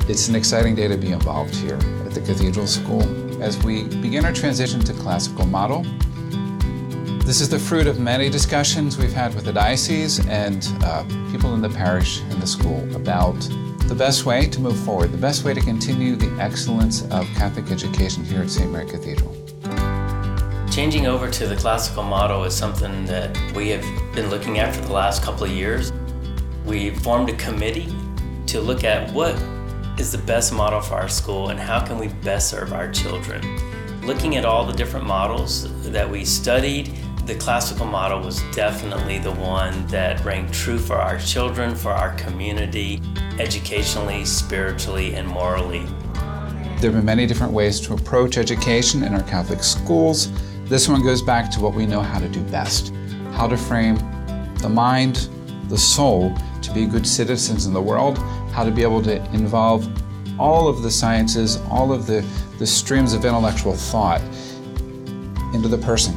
It's an exciting day to be involved here at the Cathedral School as we begin our transition to classical model. This is the fruit of many discussions we've had with the diocese and people in the parish and the school about the best way to move forward, the best way to continue the excellence of Catholic education here at St. Mary Cathedral. Changing over to the classical model is something that we have been looking at for the last couple of years. We formed a committee to look at what is the best model for our school and how can we best serve our children. Looking at all the different models that we studied, the classical model was definitely the one that rang true for our children, for our community, educationally, spiritually, and morally. There have been many different ways to approach education in our Catholic schools. This one goes back to what we know how to do best, how to frame the mind, the soul, to be good citizens in the world, how to be able to involve all of the sciences, all of the streams of intellectual thought into the person,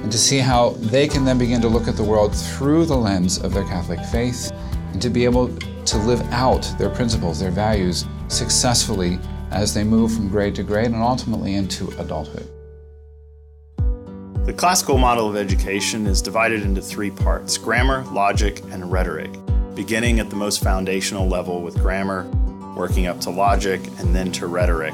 and to see how they can then begin to look at the world through the lens of their Catholic faith, and to be able to live out their principles, their values successfully as they move from grade to grade and ultimately into adulthood. The classical model of education is divided into three parts: grammar, logic, and rhetoric. Beginning at the most foundational level with grammar, working up to logic, and then to rhetoric.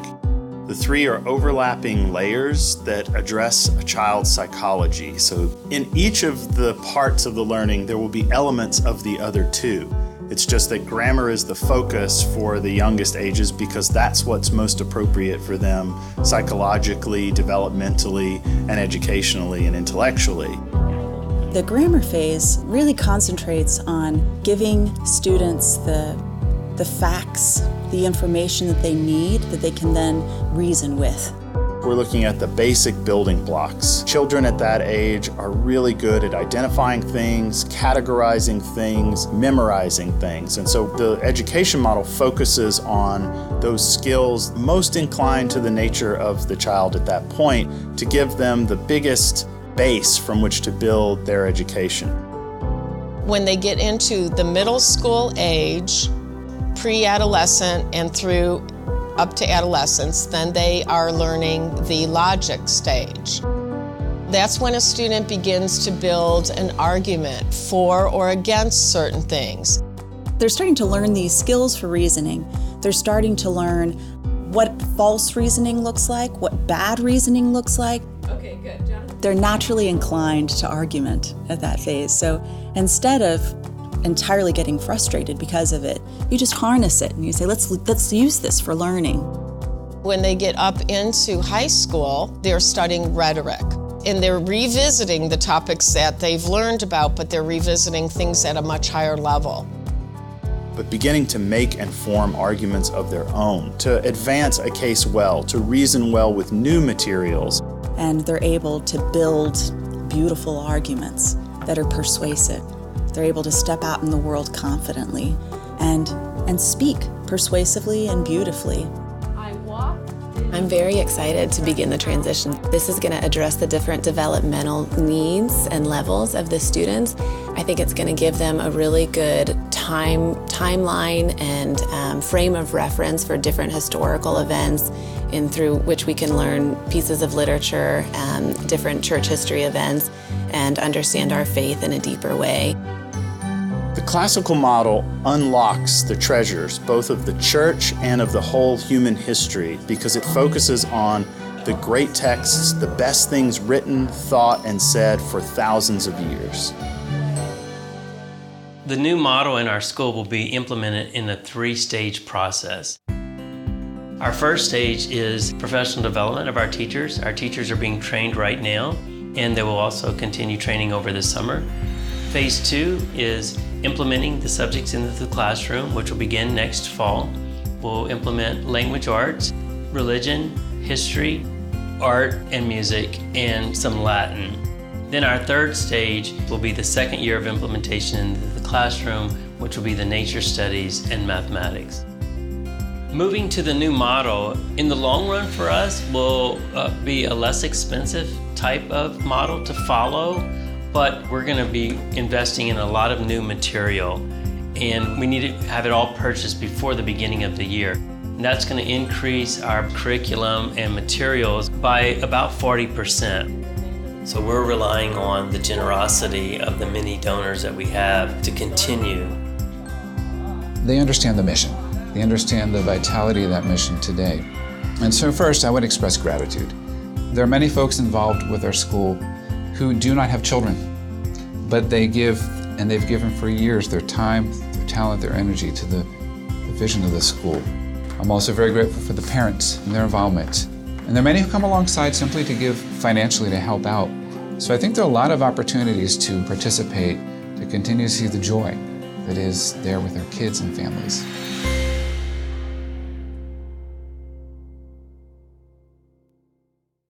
The three are overlapping layers that address a child's psychology. So in each of the parts of the learning, there will be elements of the other two. It's just that grammar is the focus for the youngest ages because that's what's most appropriate for them psychologically, developmentally, and educationally and intellectually. The grammar phase really concentrates on giving students the facts, the information that they need that they can then reason with. We're looking at the basic building blocks. Children at that age are really good at identifying things, categorizing things, memorizing things. And so the education model focuses on those skills most inclined to the nature of the child at that point to give them the biggest base from which to build their education. When they get into the middle school age, pre-adolescent and through up to adolescence, then they are learning the logic stage. That's when a student begins to build an argument for or against certain things. They're starting to learn these skills for reasoning. They're starting to learn what false reasoning looks like, what bad reasoning looks like. Okay, good. Jonathan? They're naturally inclined to argument at that phase. So instead of entirely getting frustrated because of it, you just harness it and you say, let's use this for learning. When they get up into high school, they're studying rhetoric. And they're revisiting the topics that they've learned about, but they're revisiting things at a much higher level. But beginning to make and form arguments of their own, to advance a case well, to reason well with new materials. And they're able to build beautiful arguments that are persuasive. They're able to step out in the world confidently and speak persuasively and beautifully. I'm very excited to begin the transition. This is going to address the different developmental needs and levels of the students. I think it's going to give them a really good timeline and frame of reference for different historical events and through which we can learn pieces of literature, different church history events, and understand our faith in a deeper way. The classical model unlocks the treasures, both of the church and of the whole human history, because it focuses on the great texts, the best things written, thought, and said for thousands of years. The new model in our school will be implemented in a three-stage process. Our first stage is professional development of our teachers. Our teachers are being trained right now, and they will also continue training over the summer. Phase 2 is implementing the subjects into the classroom, which will begin next fall. We'll implement language arts, religion, history, art and music, and some Latin. Then our third stage will be the second year of implementation into the classroom, which will be the nature studies and mathematics. Moving to the new model, in the long run for us, will be a less expensive type of model to follow, but we're going to be investing in a lot of new material, and we need to have it all purchased before the beginning of the year. And that's going to increase our curriculum and materials by about 40%. So we're relying on the generosity of the many donors that we have to continue. They understand the mission. They understand the vitality of that mission today. And so first, I would express gratitude. There are many folks involved with our school who do not have children, but they give, and they've given for years, their time, their talent, their energy to the vision of the school. I'm also very grateful for the parents and their involvement. And there are many who come alongside simply to give financially to help out. So I think there are a lot of opportunities to participate, to continue to see the joy that is there with our kids and families.